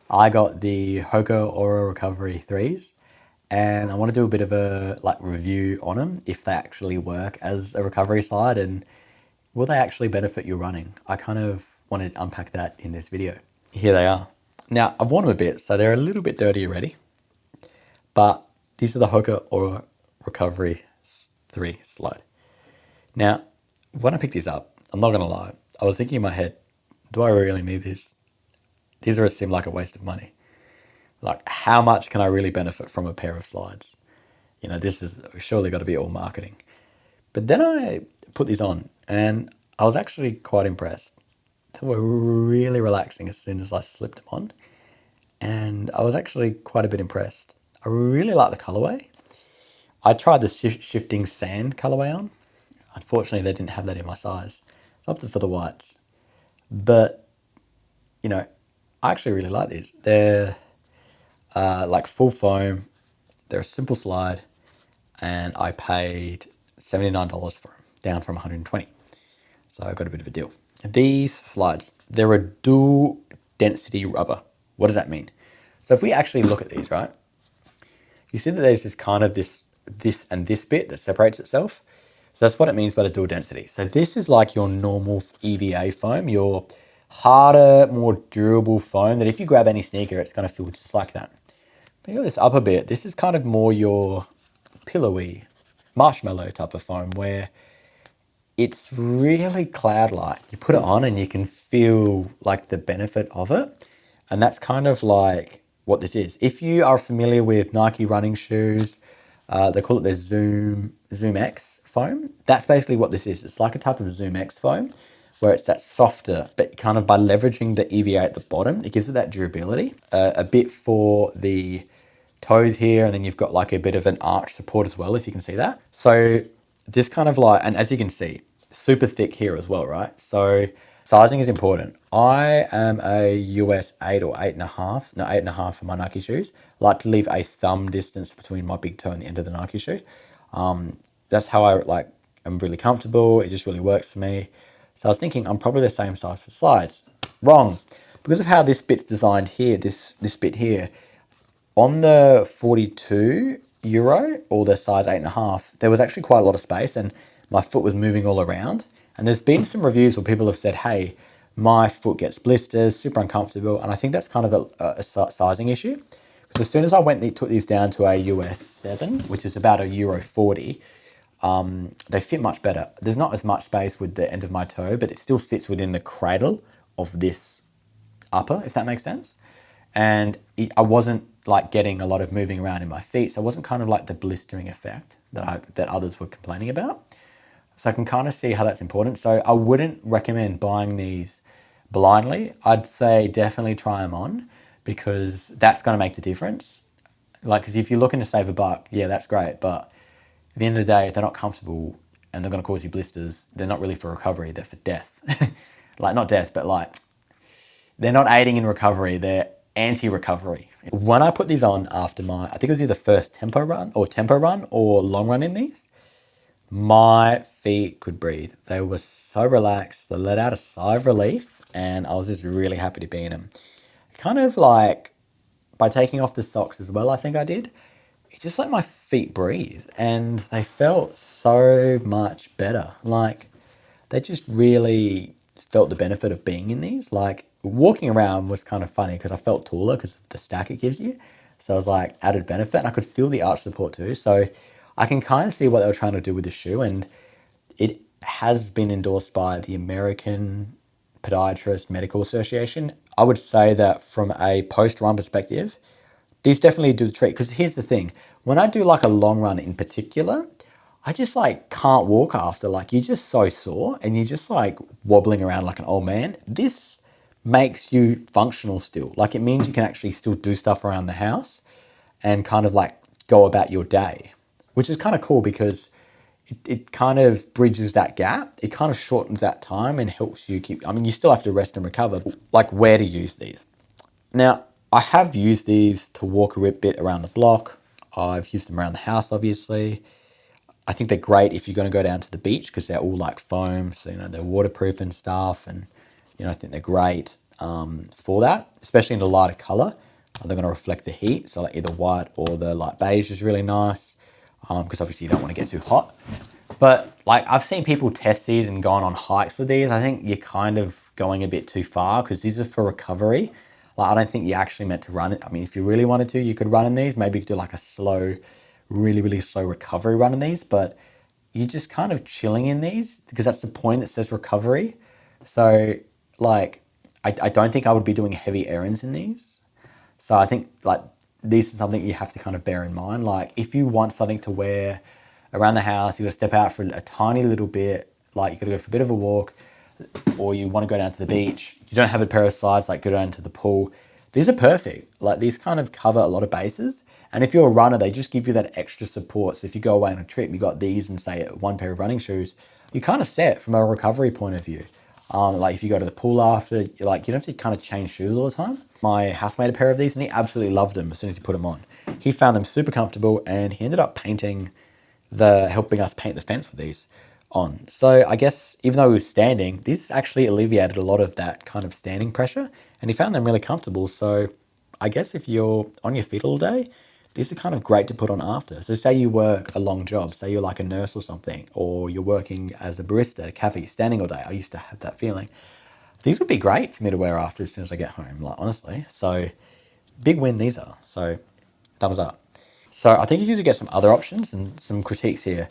I got the Hoka Ora Recovery 3s, and I want to do a bit of a review on them, if they actually work as a recovery slide and will they actually benefit your running. I kind of wanted to unpack that in this video. Here they are. Now, I've worn them a bit, so they're a little bit dirty already, but these are the Hoka Ora Recovery 3 slide. Now, when I picked these up, I'm not going to lie, I was thinking in my head, do I really need this? These are seem like a waste of money. Like, how much can I really benefit from a pair of slides? You know, this is surely got to be all marketing. But then I put these on and I was actually quite impressed. They were really relaxing as soon as I slipped them on. And I was actually quite a bit impressed. I really like the colorway. I tried the shifting sand colorway on. Unfortunately, they didn't have that in my size. So I opted for the whites. But, you know, I actually really like these. They're like full foam. They're a simple slide. And I paid $79 for them, down from 120. So I got a bit of a deal. These slides, they're a dual density rubber. What does that mean? So if we actually look at these, right, you see that there's this kind of this and this bit that separates itself. So that's what it means by the dual density. So this is like your normal EVA foam, your harder, more durable foam that if you grab any sneaker, it's going to feel just like that. But you got this upper bit. This is kind of more your pillowy, marshmallow type of foam where it's really cloud-like. You put it on and you can feel like the benefit of it. And that's kind of like what this is. If you are familiar with Nike running shoes, they call it their Zoom X foam. That's basically what this is. It's like a type of Zoom X foam where it's that softer, but kind of by leveraging the EVA at the bottom, it gives it that durability. A bit for the toes here, and then you've got like a bit of an arch support as well, if you can see that. So this kind of like, and as you can see, super thick here as well, right? So sizing is important. I am a US 8 or 8.5, no, 8.5 for my Nike shoes. I like to leave a thumb distance between my big toe and the end of the Nike shoe. That's how I like, I'm really comfortable. It just really works for me. So I was thinking I'm probably the same size for slides. Wrong. Because of how this bit's designed here, this bit here, on the 42 Euro or the size 8.5, there was actually quite a lot of space and my foot was moving all around. And there's been some reviews where people have said, hey, my foot gets blisters, super uncomfortable. And I think that's kind of a sizing issue. Because as soon as I took these down to a US 7, which is about a Euro 40, they fit much better. There's not as much space with the end of my toe, but it still fits within the cradle of this upper, if that makes sense. And I wasn't like getting a lot of moving around in my feet. So it wasn't kind of like the blistering effect that others were complaining about. So I can kind of see how that's important. So I wouldn't recommend buying these blindly. I'd say definitely try them on because that's going to make the difference. Like, because if you're looking to save a buck, yeah, that's great. But at the end of the day, if they're not comfortable and they're going to cause you blisters, they're not really for recovery. They're for death. Like, not death, but like, they're not aiding in recovery. They're anti-recovery. When I put these on after I think it was either first tempo run or long run in these, my feet could breathe. They were so relaxed. They let out a sigh of relief and I was just really happy to be in them. Kind of like by taking off the socks as well, I think I did. It just let my feet breathe and they felt so much better. Like they just really felt the benefit of being in these. Like walking around was kind of funny because I felt taller because of the stack it gives you. So I was like added benefit and I could feel the arch support too. So I can kind of see what they were trying to do with the shoe, and it has been endorsed by the American Podiatrist Medical Association. I would say that from a post-run perspective, these definitely do the trick. Because here's the thing, when I do like a long run in particular, I just like can't walk after. Like you're just so sore and you're just like wobbling around like an old man. This makes you functional still. Like it means you can actually still do stuff around the house and kind of like go about your day, which is kind of cool because it kind of bridges that gap. It kind of shortens that time and helps you keep, I mean, you still have to rest and recover, but like where to use these. Now, I have used these to walk a bit around the block. I've used them around the house, obviously. I think they're great if you're going to go down to the beach because they're all like foam. So, you know, they're waterproof and stuff. And, you know, I think they're great. for that, especially in the lighter color. They're going to reflect the heat, so like either white or the light beige is really nice, because obviously you don't want to get too hot. But like I've seen people test these and gone on hikes with these. I think you're kind of going a bit too far, because these are for recovery. Like I don't think you're actually meant to run it. I mean, if you really wanted to, you could run in these. Maybe you could do like a slow, really, really slow recovery run in these, but you're just kind of chilling in these, because that's the point. It says recovery. So like, I don't think I would be doing heavy errands in these. So I think like this is something you have to kind of bear in mind. Like if you want something to wear around the house, you got to step out for a tiny little bit, like you got to go for a bit of a walk, or you want to go down to the beach, you don't have a pair of slides, like go down to the pool. These are perfect. Like these kind of cover a lot of bases. And if you're a runner, they just give you that extra support. So if you go away on a trip, you got these and say one pair of running shoes, you're kind of set from a recovery point of view. Like if you go to the pool after, like you don't have to kind of change shoes all the time. My housemate made a pair of these and he absolutely loved them as soon as he put them on. He found them super comfortable and he ended up helping us paint the fence with these on. So I guess even though we were standing, this actually alleviated a lot of that kind of standing pressure and he found them really comfortable. So I guess if you're on your feet all day, these are kind of great to put on after. So say you work a long job, say you're like a nurse or something, or you're working as a barista at a cafe, standing all day. I used to have that feeling. These would be great for me to wear after as soon as I get home, like honestly. So big win these are. So thumbs up. So I think you need to get some other options and some critiques here.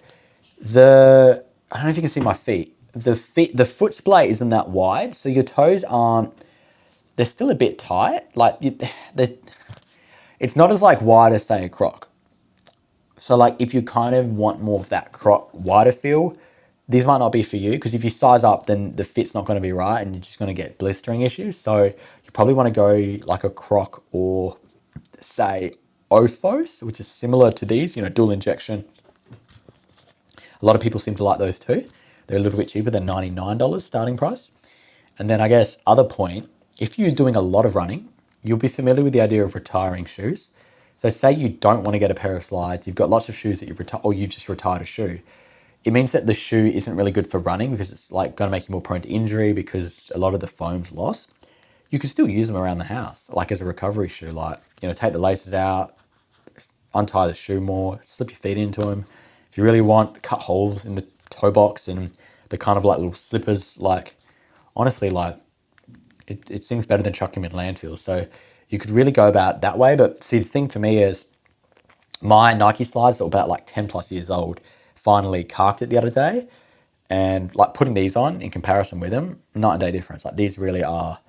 I don't know if you can see my feet. The foot splay isn't that wide, so your toes they're still a bit tight. Like it's not as like wide as say a Croc. So like if you kind of want more of that Croc wider feel, these might not be for you, because if you size up, then the fit's not going to be right and you're just going to get blistering issues. So you probably want to go like a Croc or say Ophos, which is similar to these, dual injection. A lot of people seem to like those too. They're a little bit cheaper than $99 starting price. And then I guess other point, if you're doing a lot of running, you'll be familiar with the idea of retiring shoes. So say you don't want to get a pair of slides, you've got lots of shoes that you've retired, or you just retired a shoe. It means that the shoe isn't really good for running, because it's like going to make you more prone to injury because a lot of the foam's lost. You can still use them around the house, like as a recovery shoe, like, take the laces out, untie the shoe more, slip your feet into them. If you really want, cut holes in the toe box and the kind of like little slippers, like honestly, like it seems better than chucking them in landfills. So you could really go about it that way. But see, the thing for me is my Nike slides that were about like 10 plus years old finally carked it the other day. And like putting these on in comparison with them, night and day difference. Like these really are,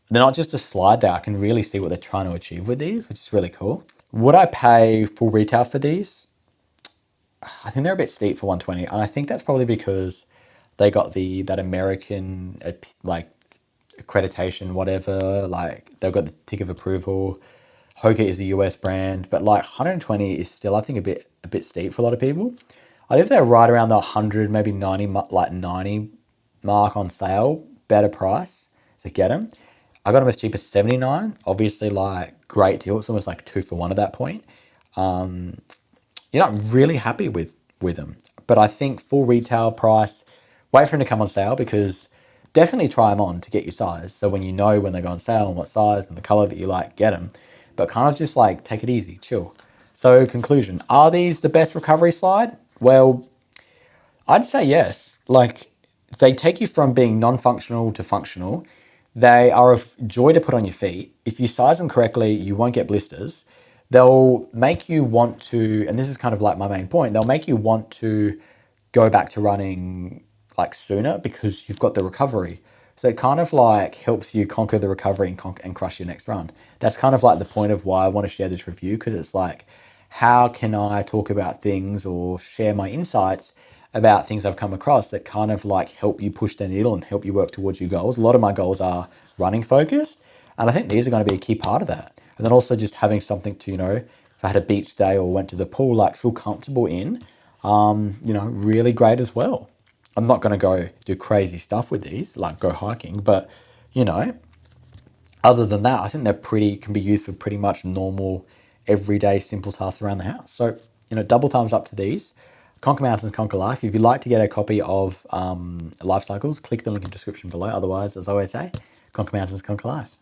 they're not just a slide there. I can really see what they're trying to achieve with these, which is really cool. Would I pay full retail for these? I think they're a bit steep for 120, and I think that's probably because they got that American like accreditation, whatever. Like they've got the tick of approval. Hoka is a US brand, but like 120 is still, I think, a bit steep for a lot of people. I think they're right around the 100, maybe 90, like 90 mark on sale, better price to get them. I got them as cheap as 79. Obviously, like great deal. It's almost like 2 for 1 at that point. I'm really happy with them. But I think full retail price, wait for them to come on sale, because definitely try them on to get your size. So when when they go on sale and what size and the color that you like, get them. But kind of just like take it easy, chill. So conclusion, are these the best recovery slide? Well, I'd say yes. Like they take you from being non-functional to functional. They are a joy to put on your feet. If you size them correctly, you won't get blisters. They'll make you want to, and this is kind of like my main point, they'll make you want to go back to running like sooner, because you've got the recovery. So it kind of like helps you conquer the recovery and crush your next run. That's kind of like the point of why I want to share this review, because it's like, how can I talk about things or share my insights about things I've come across that kind of like help you push the needle and help you work towards your goals. A lot of my goals are running focused, and I think these are going to be a key part of that. And then also just having something to, if I had a beach day or went to the pool, like feel comfortable in, really great as well. I'm not going to go do crazy stuff with these, like go hiking, but, other than that, I think can be used for pretty much normal, everyday, simple tasks around the house. So, double thumbs up to these. Conquer Mountains, Conquer Life. If you'd like to get a copy of Life Cycles, click the link in the description below. Otherwise, as I always say, Conquer mountains, conquer life.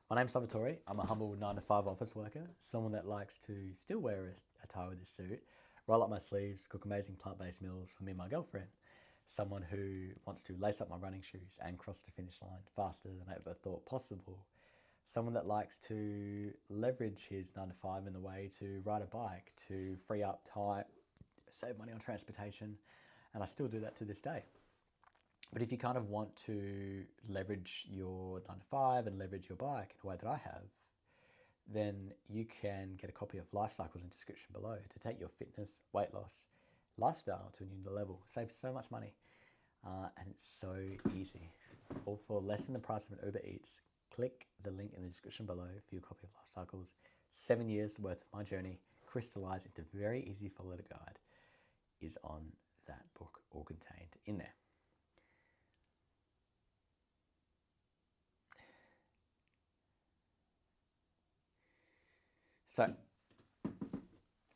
My name's Salvatore. I'm a humble 9 to 5 office worker, someone that likes to still wear a tie with a suit, roll up my sleeves, cook amazing plant-based meals for me and my girlfriend. Someone who wants to lace up my running shoes and cross the finish line faster than I ever thought possible. Someone that likes to leverage his 9 to 5 in the way to ride a bike, to free up time, save money on transportation, and I still do that to this day. But if you kind of want to leverage your 9 to 5 and leverage your bike in a way that I have, then you can get a copy of Life Cycles in the description below to take your fitness, weight loss, lifestyle to a new level. Save so much money, and it's so easy. All for less than the price of an Uber Eats. Click the link in the description below for your copy of Life Cycles. 7 years worth of my journey, crystallized into a very easy follow guide, is on that book, all contained in there. So